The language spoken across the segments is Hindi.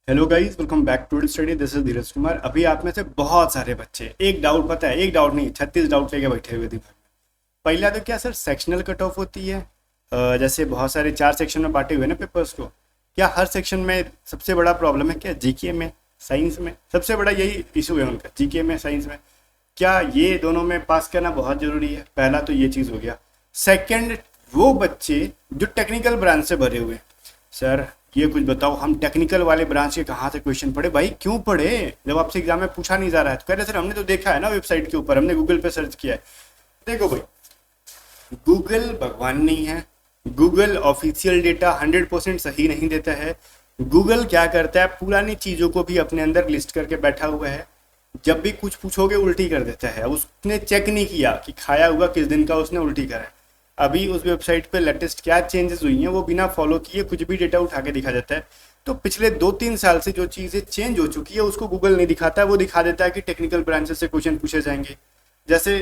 Hello guys, welcome back to study. This is Dheeraj Kumar. अभी आप में से बहुत सारे बच्चे एक डाउट, पता है एक डाउट नहीं 36 डाउट लेके बैठे हुए दिमाग में। पहला तो क्या सर, सेक्शनल कट ऑफ होती है? जैसे बहुत सारे 4 सेक्शन में बांटे हुए हैं ना पेपर्स को। क्या हर सेक्शन में सबसे बड़ा प्रॉब्लम है क्या जीके में, साइंस में? सबसे बड़ा यही इशू है उनका, जीके में, साइंस में। क्या ये दोनों में पास करना बहुत जरूरी है? पहला तो ये चीज़ हो गया। सेकंड, वो बच्चे जो टेक्निकल ब्रांच से भरे हुए हैं, सर ये कुछ बताओ, हम टेक्निकल वाले ब्रांच के कहाँ से क्वेश्चन पढ़े? भाई क्यों पढ़े जब आपसे एग्जाम में पूछा नहीं जा रहा है? तो कह रहे सर हमने तो देखा है ना वेबसाइट के ऊपर, हमने गूगल पे सर्च किया है। देखो भाई, गूगल भगवान नहीं है। गूगल ऑफिशियल डेटा 100% सही नहीं देता है। गूगल क्या करता है, पुरानी चीज़ों को भी अपने अंदर लिस्ट करके बैठा हुआ है। जब भी कुछ पूछोगे उल्टी कर देता है। उसने चेक नहीं किया कि खाया हुआ किस दिन का, उसने उल्टी करा है। अभी उस वेबसाइट पे लेटेस्ट क्या चेंजेस हुई हैं वो बिना फॉलो किए कुछ भी डेटा उठा के दिखा देता है। तो पिछले 2-3 साल से जो चीज़ें चेंज हो चुकी है उसको गूगल नहीं दिखाता है, वो दिखा देता है कि टेक्निकल ब्रांचेस से क्वेश्चन पूछे जाएंगे। जैसे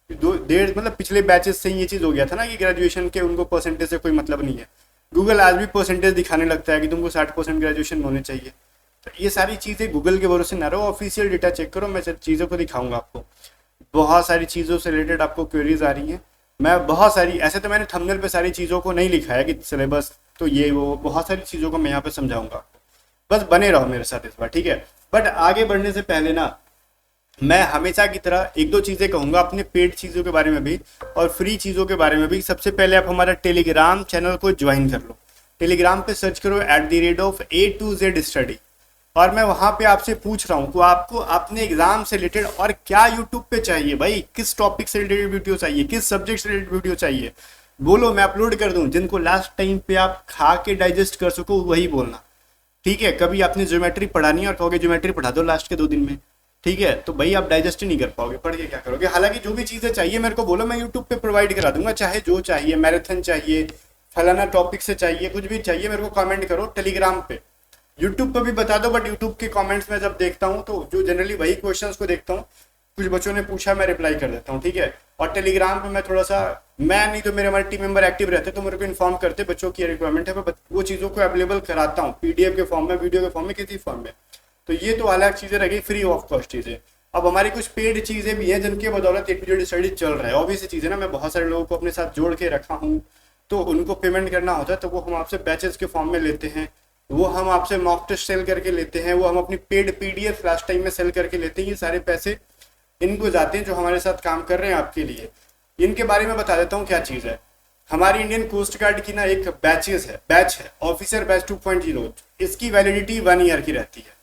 दो डेढ़ मतलब पिछले बैचेस से ये चीज़ हो गया था ना कि ग्रेजुएशन के उनको परसेंटेज से कोई मतलब नहीं है। गूगल आज भी परसेंटेज दिखाने लगता है कि तुमको 60% ग्रेजुएशन होने चाहिए। तो ये सारी चीज़ें गूगल के भरोसे ना रहो, ऑफिशियल डेटा चेक करो। मैं चीज़ों को दिखाऊंगा आपको। बहुत सारी चीज़ों से रिलेटेड आपको क्वेरीज आ रही हैं। मैं बहुत सारी, ऐसे तो मैंने थंबनेल पे सारी चीज़ों को नहीं लिखा है कि सिलेबस तो ये वो, बहुत सारी चीज़ों को मैं यहाँ पे समझाऊंगा। बस बने रहो मेरे साथ इस बार, ठीक है? बट आगे बढ़ने से पहले ना, मैं हमेशा की तरह एक दो चीज़ें कहूँगा अपने पेड चीज़ों के बारे में भी और फ्री चीज़ों के बारे में भी। सबसे पहले आप हमारा टेलीग्राम चैनल को ज्वाइन कर लो। टेलीग्राम पे सर्च करो @A to Z स्टडी। और मैं वहां पे आपसे पूछ रहा हूँ कि आपको अपने एग्जाम से रिलेटेड और क्या यूट्यूब पे चाहिए भाई, किस टॉपिक से रिलेटेड वीडियो चाहिए, किस सब्जेक्ट से रिलेटेड वीडियो चाहिए, बोलो मैं अपलोड कर दूं। जिनको लास्ट टाइम पे आप खा के डाइजेस्ट कर सको वही बोलना, ठीक है? कभी आपने ज्योमेट्री पढ़ा नहीं और कहोगे ज्योमेट्री पढ़ा दो लास्ट के 2 दिन में, ठीक है? तो भाई आप डाइजेस्ट ही नहीं कर पाओगे, पढ़ के क्या करोगे? हालांकि जो भी चीज़ें चाहिए मेरे को बोलो, मैं यूट्यूब पे प्रोवाइड करा दूंगा। चाहे जो चाहिए, मैराथन चाहिए, फलाना टॉपिक से चाहिए, कुछ भी चाहिए मेरे को कमेंट करो टेलीग्राम पे। यूट्यूब पर भी बता दो, बट यूट्यूब के कमेंट्स में जब देखता हूँ तो जो जनरली वही क्वेश्चंस को देखता हूँ, कुछ बच्चों ने पूछा मैं रिप्लाई कर देता हूँ, ठीक है? और टेलीग्राम पे मैं थोड़ा सा, मैं नहीं तो मेरे हमारे टीम मेंबर एक्टिव रहते तो मेरे को इन्फॉर्म करते बच्चों की रिक्वायरमेंट है, मैं वो चीज़ों को अवेलेबल कराता हूँ पीडीएफ के फॉर्म में, वीडियो के फॉर्म में, किसी फॉर्म में। तो ये तो अलग चीज़ें रह गई, फ्री ऑफ कॉस्ट चीज़ें। अब हमारी कुछ पेड चीज़ें भी हैं जिनके बदौलत A to Z स्टडी चल रहा है। ऑब्वियस चीज़ें ना, मैं बहुत सारे लोगों को अपने साथ जोड़ के रखा हूँ, तो उनको पेमेंट करना होता है तो वो हम आपसे बैचेस के फॉर्म में लेते हैं, वो हम आपसे मॉक टेस्ट सेल करके लेते हैं, वो हम अपनी पेड पीडीएफ लास्ट टाइम में सेल करके लेते हैं। ये सारे पैसे इनको जाते हैं जो हमारे साथ काम कर रहे हैं आपके लिए। इनके बारे में बता देता हूँ क्या चीज़ है। हमारी इंडियन कोस्ट गार्ड की ना एक बैच है ऑफिसर बैच 2.0। इसकी वैलिडिटी 1 ईयर की रहती है।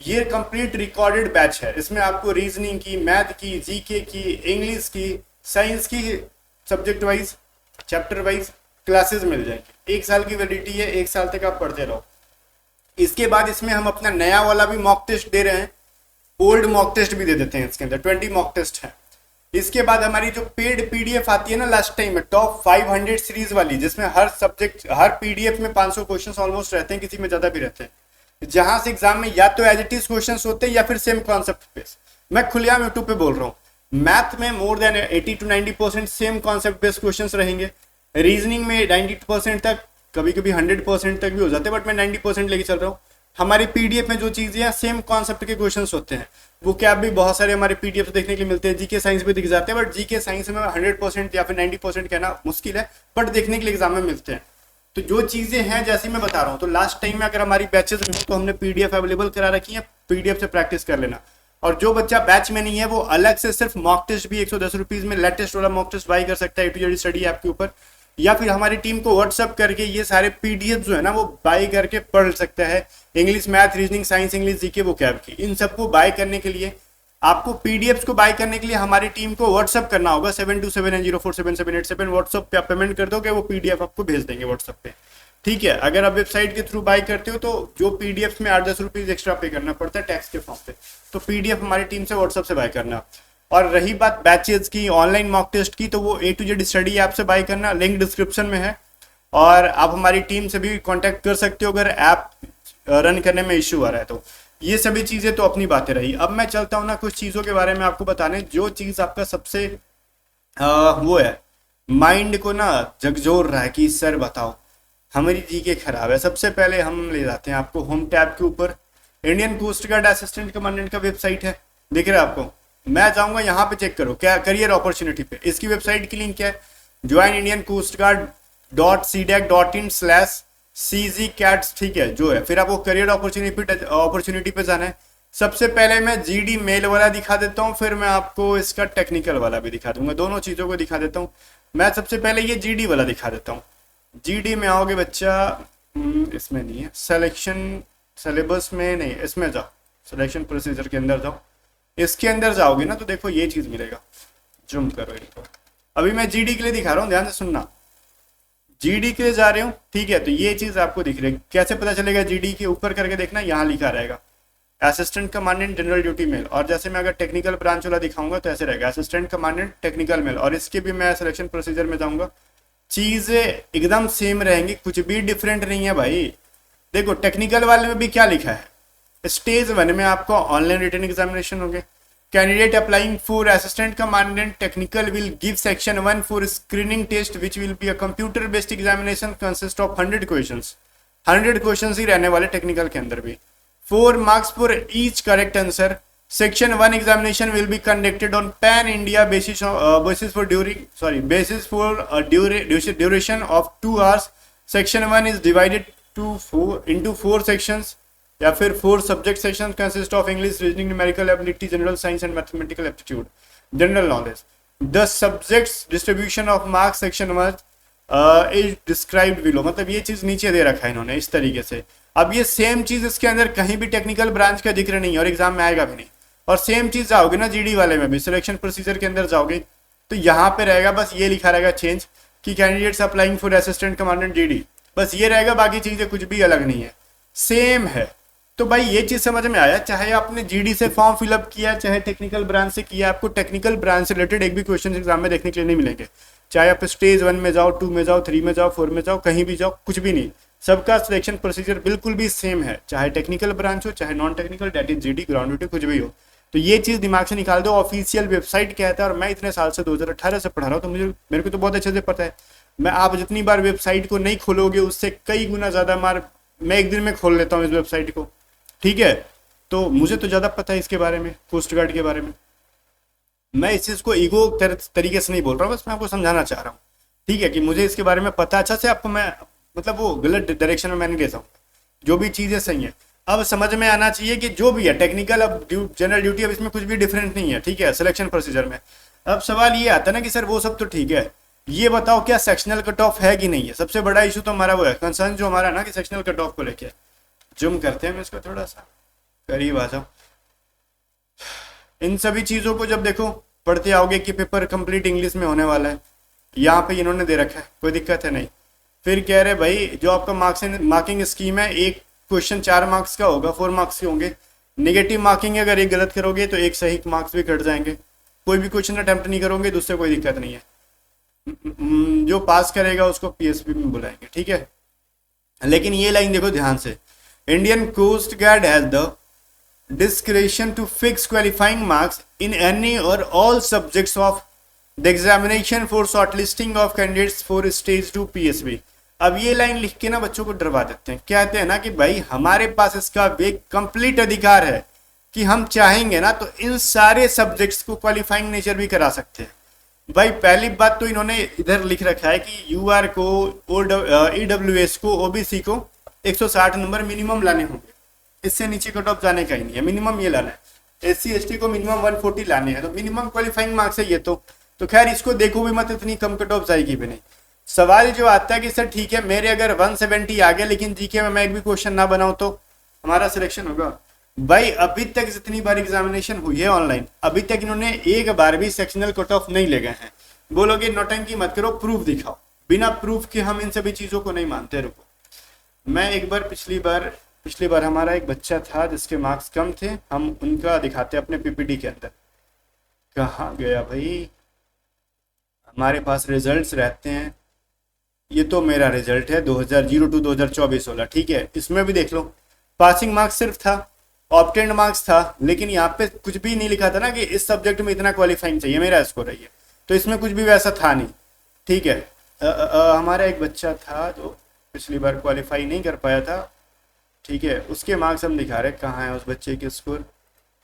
ये कंप्लीट रिकॉर्डेड बैच है। इसमें आपको रीजनिंग की, मैथ की, जीके की, इंग्लिश की, साइंस की, subject wise, chapter wise classes मिल जाएंगी। 1 साल की वैलिडिटी है, 1 साल तक आप पढ़ते रहो। इसके बाद इसमें हम अपना नया वाला भी मॉक टेस्ट दे रहे हैं, ओल्ड मॉक टेस्ट भी दे देते हैं। इसके अंदर 20 मॉक टेस्ट है। इसके बाद हमारी जो पेड पीडीएफ आती है ना लास्ट टाइम में, टॉप 500 सीरीज वाली, जिसमें हर सब्जेक्ट, हर पीडीएफ में 500 क्वेश्चन ऑलमोस्ट रहते हैं, किसी में ज्यादा भी रहते हैं, जहां से एग्जाम में या तो एज इट इज क्वेश्चन होते हैं या फिर सेम कॉन्सेप्ट बेस। मैं खुलेआम यूट्यूब पे बोल रहा हूँ, मैथ में more than 80 to 90% same concept based question रहेंगे। रीजनिंग में 90% तक, कभी कभी 100% तक भी हो जाते हैं, बट मैं 90% लेके चल रहा हूँ। हमारी पीडीएफ में जो चीजें हैं सेम कॉन्सेप्ट के क्वेश्चंस होते हैं। वो क्या भी बहुत सारे हमारे पीडीएफ देखने के लिए मिलते हैं। जीके साइंस भी दिख जाते हैं, बट जीके साइंस में 100% या फिर 90% कहना मुश्किल है, बट देखने के लिए एग्जाम में मिलते हैं। तो जो चीजें हैं जैसे मैं बता रहा हूँ, तो लास्ट टाइम में अगर हमारी बैचेस में हो तो हमने पीडीएफ अवेलेबल करा रखी है, पीडीएफ से प्रैक्टिस कर लेना। और जो बच्चा बैच में नहीं है वो अलग से सिर्फ मॉक टेस्ट भी 110 रुपीज में लेटेस्ट वाला मॉक टेस्ट बाई कर सकता है A to Z study app के ऊपर, या फिर हमारी टीम को व्हाट्सअप करके ये सारे पीडीएफ जो है ना वो बाय करके पढ़ सकता है। English, math, reasoning, science, English, GK, vocab की, इन सबको बाय करने के लिए, आपको पीडीएफ को बाय करने के लिए हमारी टीम को व्हाट्सअप करना होगा 7279047787। व्हाट्सअप पे आप पेमेंट कर दोगे, वो पीडीएफ आपको भेज देंगे व्हाट्सअप पे, ठीक है? अगर आप वेबसाइट के थ्रू बाय करते हो तो जो पीडीएफ में 8-10 रुपीज एक्स्ट्रा पे करना पड़ता है टैक्स के फॉर्म पे, तो पीडीएफ हमारी टीम से व्हाट्सअप से बाय करना। और रही बात बैचेज की, ऑनलाइन मॉक टेस्ट की, तो वो A to Z study app से बाय करना, लिंक डिस्क्रिप्शन में है। और आप हमारी टीम से भी कांटेक्ट कर सकते हो अगर ऐप रन करने में इश्यू आ रहा है तो। ये सभी चीज़ें तो अपनी बातें रही। अब मैं चलता हूँ ना कुछ चीज़ों के बारे में आपको बताने, जो चीज़ आपका सबसे वो है, माइंड को ना झकझोर रहा है कि सर बताओ हमारी जीके खराब है। सबसे पहले हम ले जाते हैं आपको होम टैब के ऊपर। Indian coast guard assistant commandant का वेबसाइट है, दिख रहा है आपको। मैं जाऊंगा यहाँ पे, चेक करो क्या करियर अपॉर्चुनिटी पे, इसकी वेबसाइट की लिंक क्या है, join Indian coast guard .cdac.in/cgcats, ठीक है जो है। फिर आपको करियर अपॉर्चुनिटी पे जाना है। सबसे पहले मैं जीडी मेल वाला दिखा देता हूँ, फिर मैं आपको इसका टेक्निकल वाला भी दिखा दूंगा, दोनों चीज़ों को दिखा देता हूँ। मैं सबसे पहले ये जीडी वाला दिखा देता हूँ। जीडी में आओगे बच्चा, इसमें नहीं है, सिलेक्शन सिलेबस में नहीं, इसमें जाओ, सिलेक्शन प्रोसीजर के अंदर जाओ। इसके अंदर जाओगे ना तो देखो ये चीज़ मिलेगा, जूम करो इनको। अभी मैं जीडी के लिए दिखा रहा हूँ, ध्यान से सुनना। जीडी के लिए जा रहे हो, ठीक है, तो ये चीज़ आपको दिख रही है। कैसे पता चलेगा? जीडी के ऊपर करके देखना, यहाँ लिखा रहेगा assistant commandant general duty male. और जैसे मैं अगर टेक्निकल ब्रांच वाला दिखाऊंगा तो ऐसे रहेगा असिस्टेंट कमांडेंट टेक्निकल मेल। और इसके भी मैं सिलेक्शन प्रोसीजर में जाऊंगा, चीज़ें एकदम सेम रहेंगी, कुछ भी डिफरेंट नहीं है भाई। देखो टेक्निकल वाले में भी क्या लिखा है, स्टेज 1 में आपको ऑनलाइन रिटन एग्जामिनेशन होंगे। Candidate applying for assistant commandant technical will give section 1 for screening test which will be a computer based examination consist of 100 questions. 100 questions ही रहने वाले टेक्निकल के अंदर भी। 4 marks for each correct answer. Section 1 examination will be conducted on pan India basis for duration of 2 hours. Section 1 is divided into 4 sections, या फिर 4 subject sections consist of English, reasoning, numerical ability, general science and mathematical aptitude, general knowledge. The subjects distribution of marks section 1 is described below, मतलब ये चीज नीचे दे रखा है इन्होंने इस तरीके से। अब ये सेम चीज इसके अंदर कहीं भी टेक्निकल ब्रांच का जिक्र नहीं है और एग्जाम में आएगा भी नहीं। और सेम चीज जाओगे ना जीडी वाले में भी, सिलेक्शन प्रोसीजर के अंदर जाओगे तो यहाँ पे रहेगा बस ये लिखा रहेगा चेंज कि candidates applying for assistant commandant GD, बस ये रहेगा, बाकी चीजें कुछ भी अलग नहीं है, सेम है। तो भाई ये चीज समझ में आया, चाहे आपने जीडी से फॉर्म फिलअप किया चाहे टेक्निकल ब्रांच से किया, आपको टेक्निकल ब्रांच से रिलेटेड एक भी क्वेश्चन एग्जाम में देखने के लिए नहीं मिलेंगे। चाहे आप स्टेज 1 में जाओ, 2 में जाओ, 3 में जाओ, 4 में जाओ, कहीं भी जाओ, कुछ भी नहीं, सबका सिलेक्शन प्रोसीजर बिल्कुल भी सेम है, चाहे टेक्निकल ब्रांच हो चाहे non technical, that is GD, ground duty, कुछ भी हो। तो ये चीज दिमाग से निकाल दो। ऑफिशियल वेबसाइट कहता है, और मैं इतने साल से 2018 से पढ़ा रहा हूँ तो मेरे को तो बहुत अच्छे से पता है। मैं आप जितनी बार वेबसाइट को नहीं खोलोगे उससे कई गुना ज्यादा मैं एक दिन में खोल लेता हूँ इस वेबसाइट को, ठीक है। तो मुझे तो ज़्यादा पता है इसके बारे में, कोस्ट गार्ड के बारे में। मैं इस चीज़ को ईगो तरीके से नहीं बोल रहा हूँ, बस मैं आपको समझाना चाह रहा हूँ, ठीक है, कि मुझे इसके बारे में पता अच्छा से। आपको मैं मतलब वो गलत डायरेक्शन में मैं नहीं लेता हूँ, जो भी चीज़ें सही है। अब समझ में आना चाहिए कि जो भी है टेक्निकल, अब जनरल ड्यूटी, अब इसमें कुछ भी डिफरेंट नहीं है, ठीक है, सिलेक्शन प्रोसीजर में। अब सवाल ये आता है ना कि सर वो सब तो ठीक है, ये बताओ क्या सेक्शनल कट ऑफ है कि नहीं है। सबसे बड़ा इशू तो हमारा वो है, कंसर्न जो हमारा ना कि सेक्शनल कट ऑफ को लेके। जूम करते हैं, मैं इसको थोड़ा सा करीब आ जाओ। इन सभी चीज़ों को जब देखो पढ़ते आओगे कि पेपर कंप्लीट इंग्लिश में होने वाला है, यहाँ पे इन्होंने दे रखा है, कोई दिक्कत है नहीं। फिर कह रहे भाई जो आपका मार्किंग स्कीम है, एक क्वेश्चन 4 मार्क्स का होगा, 4 मार्क्स के होंगे। नेगेटिव मार्किंग है, अगर एक गलत करोगे तो एक सही मार्क्स भी कट जाएंगे। कोई भी क्वेश्चन अटेम्प्ट नहीं करोगे तो उससे कोई दिक्कत नहीं है। जो पास करेगा उसको पीएसपी में बुलाएंगे, ठीक है। लेकिन ये लाइन देखो ध्यान से, Indian coast guard has the discretion to fix qualifying marks in any or all subjects of the examination for shortlisting of candidates for stage 2 PSB। अब ये लाइन लिख के ना बच्चों को डरवा देते हैं, कहते हैं ना कि भाई हमारे पास इसका एक कंप्लीट अधिकार है कि हम चाहेंगे ना तो इन सारे सब्जेक्ट्स को क्वालिफाइंग नेचर भी करा सकते हैं। भाई पहली बात तो इन्होंने इधर लिख रखा है कि यूआर को, ईडब्ल्यूएस को, ओबीसी को 160 नंबर मिनिमम लाने होंगे, इससे नीचे कट ऑफ जाने का ही नहीं है, मिनिमम ये लाना है। एससी एसटी को मिनिमम 140 लाने हैं, तो मिनिमम क्वालिफाइंग मार्क्स है ये तो खैर इसको देखो भी मत, इतनी कम कट ऑफ जाएगी भी नहीं। सवाल जो आता है कि सर ठीक है मेरे अगर 170 आ गया लेकिन जीके में मैं एक भी क्वेश्चन ना बनाऊं तो हमारा सिलेक्शन होगा। भाई अभी तक जितनी बार एग्जामिनेशन हुई है ऑनलाइन, अभी तक इन्होंने एक बार भी सेक्शनल कट ऑफ नहीं ले गए हैं। बोलोगे नौटंकी मत करो, प्रूफ दिखाओ। बिना प्रूफ के हम इन सभी चीजों को नहीं मानते। रुको, मैं एक बार पिछली बार हमारा एक बच्चा था जिसके मार्क्स कम थे, हम उनका दिखाते अपने पीपीटी के अंदर। कहाँ गया भाई, हमारे पास रिजल्ट्स रहते हैं। ये तो मेरा रिजल्ट है 2024 वाला, ठीक है। इसमें भी देख लो, पासिंग मार्क्स सिर्फ था, ऑब्टेन्ड मार्क्स था, लेकिन यहाँ पे कुछ भी नहीं लिखा था ना कि इस सब्जेक्ट में इतना क्वालिफाइंग चाहिए, मेरा स्कोर है ये, तो इसमें कुछ भी वैसा था नहीं, ठीक है। हमारा एक बच्चा था जो पिछली बार क्वालिफाई नहीं कर पाया था, ठीक है, उसके मार्क्स हम दिखा रहे हैं, कहाँ है उस बच्चे के स्कोर।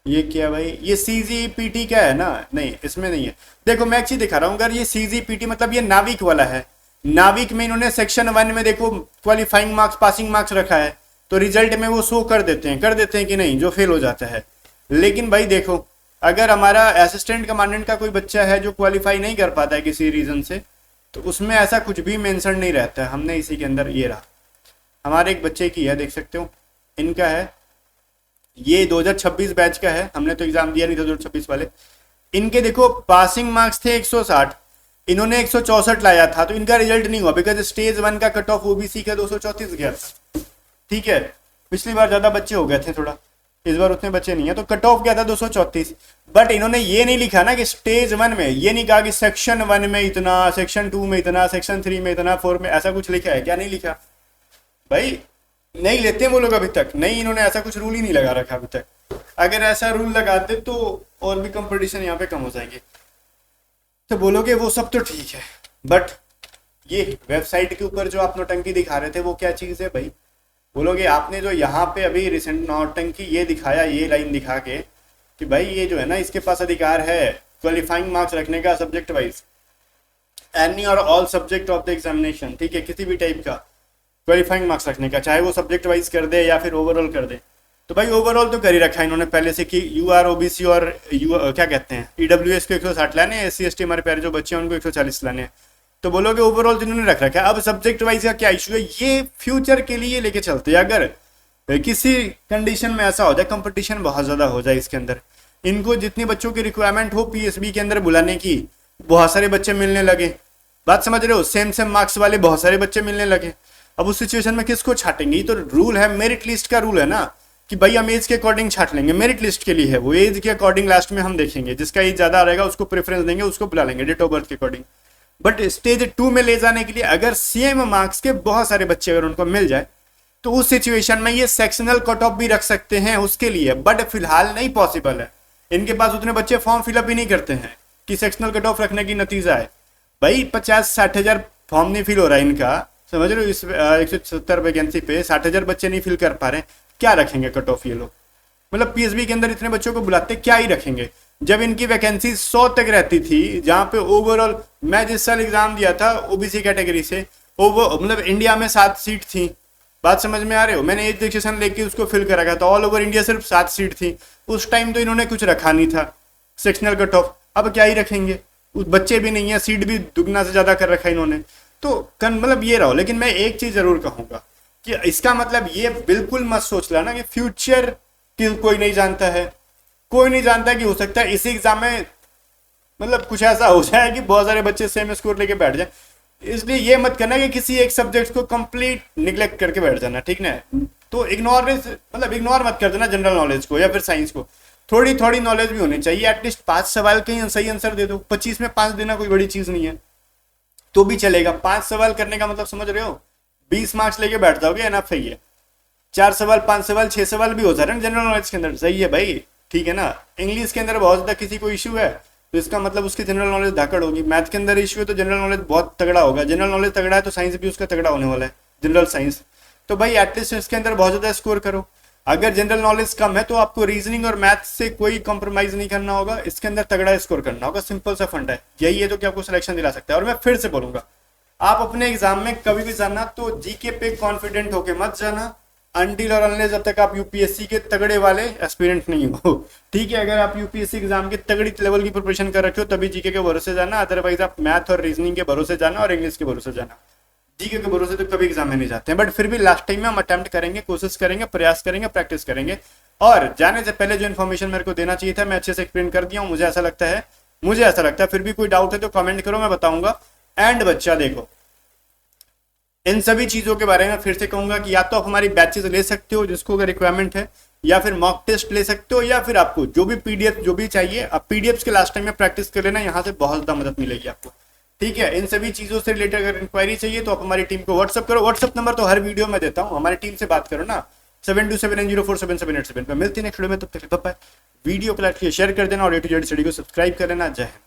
ये क्या भाई, ये CGPT का है ना, नहीं इसमें नहीं है। देखो मैं एक चीज दिखा रहा हूँ, अगर ये CGPT मतलब ये नाविक वाला है, नाविक में इन्होंने सेक्शन 1 में देखो क्वालिफाइंग मार्क्स पासिंग मार्क्स रखा है, तो रिजल्ट में वो शो कर देते हैं कि नहीं, जो फेल हो जाता है। लेकिन भाई देखो, अगर हमारा असिस्टेंट कमांडेंट का कोई बच्चा है जो क्वालिफाई नहीं कर पाता है किसी रीजन से, तो उसमें ऐसा कुछ भी मेंशन नहीं रहता है। हमने इसी के अंदर ये रहा, हमारे एक बच्चे की है, देख सकते हो, इनका है, ये 2026 बैच का है, हमने तो एग्जाम दिया नहीं था 2026 वाले। इनके देखो पासिंग मार्क्स थे 160, इन्होंने 164 लाया था, तो इनका रिजल्ट नहीं हुआ, बिकॉज स्टेज 1 का कट ऑफ ओबीसी का 234 गया था। ठीक है, पिछली बार ज्यादा बच्चे हो गए थे थोड़ा, इस बार उतने बच्चे नहीं है, तो कट ऑफ क्या था 234। बट इन्होंने ये नहीं लिखा ना कि स्टेज 1 में, ये नहीं कहा कि सेक्शन 1 में इतना, सेक्शन 2 में इतना, सेक्शन 3 में इतना, 4 में, ऐसा कुछ लिखा है क्या? नहीं लिखा भाई, नहीं लेते वो लोग अभी तक, नहीं इन्होंने ऐसा कुछ रूल ही नहीं लगा रखा अभी तक। अगर ऐसा रूल लगाते तो और भी कंपटीशन यहाँ पे कम हो जाएंगे। तो बोलोगे वो सब तो ठीक है, बट ये वेबसाइट के ऊपर जो आप नौटंकी दिखा रहे थे वो क्या चीज है भाई? बोलोगे आपने जो यहाँ पे अभी रिसेंट नौटंकी ये दिखाया, ये लाइन दिखा के कि भाई ये जो है ना, इसके पास अधिकार है क्वालिफाइंग मार्क्स रखने का सब्जेक्ट वाइज, एनी और all subject of the examination, ठीक है, किसी भी टाइप का क्वालिफाइंग मार्क्स रखने का, चाहे वो सब्जेक्ट वाइज कर दे या फिर ओवरऑल कर दे। तो भाई ओवरऑल तो कर ही रखा है इन्होंने पहले से कि UR OBC और क्या कहते हैं EWS को 160 लाने हैं, SC ST हमारे प्यारे जो बच्चे हैं उनको 140 लाने हैं। तो बोलोगे ओवरऑल तो इन्होंने रख रखा है। अब सब्जेक्ट वाइज का क्या इशू है, ये फ्यूचर के लिए लेके चलते हैं। अगर किसी कंडीशन में ऐसा हो जाए, कंपटीशन बहुत ज्यादा हो जाए इसके अंदर, इनको जितने बच्चों की रिक्वायरमेंट हो PSB के अंदर बुलाने की, बहुत सारे बच्चे मिलने लगे, बात समझ रहे हो, सेम मार्क्स वाले बहुत सारे बच्चे मिलने लगे। अब उस सिचुएशन में किसको छाटेंगे? ये तो रूल है, मेरिट लिस्ट का रूल है ना, कि भाई हम एज के अकॉर्डिंग छाट लेंगे, मेरिट लिस्ट के लिए है वो, एज के अकॉर्डिंग लास्ट में हम देखेंगे, जिसका एज ज्यादा रहेगा उसको प्रेफरेंस देंगे, उसको बुला लेंगे डेट ऑफ बर्थ के अकॉर्डिंग। बट स्टेज 2 में ले जाने के लिए अगर सेम मार्क्स के बहुत सारे बच्चे अगर उनको मिल जाए, तो उस सिचुएशन में ये सेक्शनल कट ऑफ भी रख सकते हैं उसके लिए, बट फिलहाल नहीं पॉसिबल है। इनके पास उतने बच्चे फॉर्म फिलअप ही नहीं करते हैं कि सेक्शनल कट ऑफ रखने की नतीजा है। भाई 50-60 हजार फॉर्म नहीं फिल हो रहा है इनका, समझ रहे हो, इस 170 वैकेंसी पे 60 हजार बच्चे नहीं फिल कर पा रहे, क्या रखेंगे कट ऑफ ये लोग? मतलब PSB के अंदर इतने बच्चों को बुलाते क्या ही रखेंगे, जब इनकी वैकेंसी 100 तक रहती थी, जहां पे ओवरऑल मैं जिस साल एग्जाम दिया था OBC कैटेगरी से, मतलब इंडिया में 7 सीट थी, बात समझ में आ रहे हो, मैंने एज रजिस्ट्रेशन लेके उसको फिल करा था, तो ऑल ओवर इंडिया सिर्फ 7 सीट थी उस टाइम, तो इन्होंने कुछ रखा नहीं था सेक्शनल कट ऑफ। अब क्या ही रखेंगे, बच्चे भी नहीं है, सीट भी दुगना से ज्यादा कर रखा है इन्होंने, तो मतलब ये रहो। लेकिन मैं एक चीज जरूर कहूंगा कि इसका मतलब ये बिल्कुल मत सोच लेना कि फ्यूचर की कोई नहीं जानता है, कोई नहीं जानता कि हो सकता है इसी एग्जाम में मतलब कुछ ऐसा हो जाए कि बहुत सारे बच्चे सेम स्कोर लेके बैठ जाए। इसलिए ये मत करना कि किसी एक सब्जेक्ट को कंप्लीट निगलेक्ट करके बैठ जाना, ठीक ना? तो इग्नोर मत कर देना जनरल नॉलेज को या फिर साइंस को, थोड़ी थोड़ी नॉलेज भी होनी चाहिए। एटलीस्ट 5 सवाल के ही सही आंसर दे दो, 25 में 5 देना कोई बड़ी चीज नहीं है, तो भी चलेगा। 5 सवाल करने का मतलब समझ रहे हो, 20 मार्क्स लेके बैठ जाओगे, एनफ है ये। 4 सवाल 5 सवाल 6 सवाल भी हो जा रहे हैं जनरल नॉलेज के अंदर, सही है भाई, ठीक है ना? इंग्लिश के अंदर बहुत ज्यादा किसी को इशू है तो इसका मतलब उसकी जनरल नॉलेज धाकड़ होगी। मैथ के अंदर इशू है तो जनरल नॉलेज बहुत तगड़ा होगा, जनरल नॉलेज तगड़ा है तो साइंस भी उसका तगड़ा होने वाला है, जनरल साइंस। तो भाई एटलीस्ट इसके अंदर बहुत ज्यादा स्कोर करो। अगर जनरल नॉलेज कम है तो आपको रीजनिंग और मैथ से कोई कॉम्प्रोमाइज नहीं करना होगा, इसके अंदर तगड़ा स्कोर करना होगा, सिंपल सा फंड है, यही है जो कि आपको सिलेक्शन दिला सकता है। और मैं फिर से बोलूंगा, आप अपने एग्जाम में कभी भी जाना तो जीके पे कॉन्फिडेंट होके मत जाना, अनटिल और अनलेस जब तक आप यूपीएससी के तगड़े वाले एस्पिरेंट नहीं हो, ठीक है? अगर आप यूपीएससी एग्जाम के तगड़ी लेवल की प्रिपरेशन कर रखे हो तभी जीके के भरोसे जाना, अदरवाइज आप मैथ और रीजनिंग के भरोसे जाना और इंग्लिश के भरोसे जाना, जीके के भरोसे तो कभी एग्जाम में नहीं जाते हैं। बट फिर भी लास्ट टाइम में हम अटेम्प्ट करेंगे, कोशिश करेंगे, प्रयास करेंगे, प्रैक्टिस करेंगे। और जाने से पहले जो इन्फॉर्मेशन मेरे को देना चाहिए था मैं अच्छे से एक्सप्लेन कर दिया हूँ, मुझे ऐसा लगता है। फिर भी कोई डाउट है तो कमेंट करो, मैं बताऊंगा। एंड बच्चा देखो, इन सभी चीजों के बारे में फिर से कहूंगा कि या तो आप हमारी बैचेस ले सकते हो जिसको अगर रिक्वायरमेंट है, या फिर मॉक टेस्ट ले सकते हो, या फिर आपको जो भी पीडीएफ जो भी चाहिए आप पीडीएफ के लास्ट टाइम में प्रैक्टिस कर लेना, यहाँ से बहुत ज्यादा मदद मिलेगी आपको, ठीक है? इन सभी चीजों से रिलेटेड अगर इंक्वायरी चाहिए तो आप हमारी टीम को व्हाट्सअप करो, व्हाट्सअप नंबर तो हर वीडियो में देता हूँ, हमारी टीम से बात करो ना, 7279047787 पे। मिलती है नेक्स्ट वीडियो में, तब तक बाय बाय। वीडियो को लाइक शेयर कर देना और A to Z स्टडी को सब्सक्राइब कर लेना। जय हिंद।